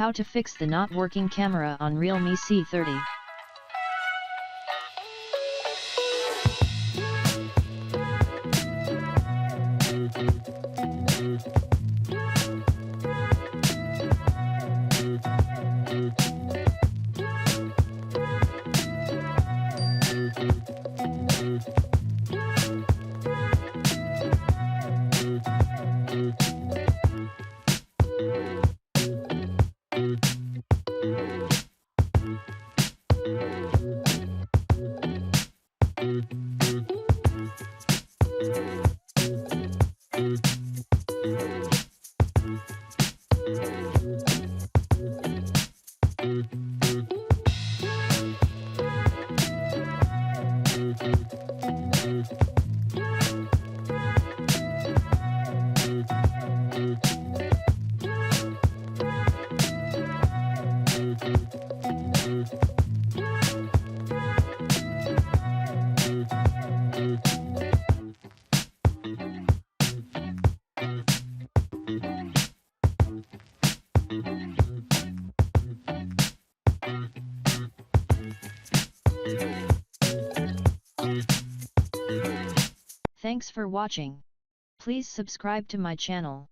How to fix the not working camera on Realme C30. Thanks for watching. Please subscribe to my channel.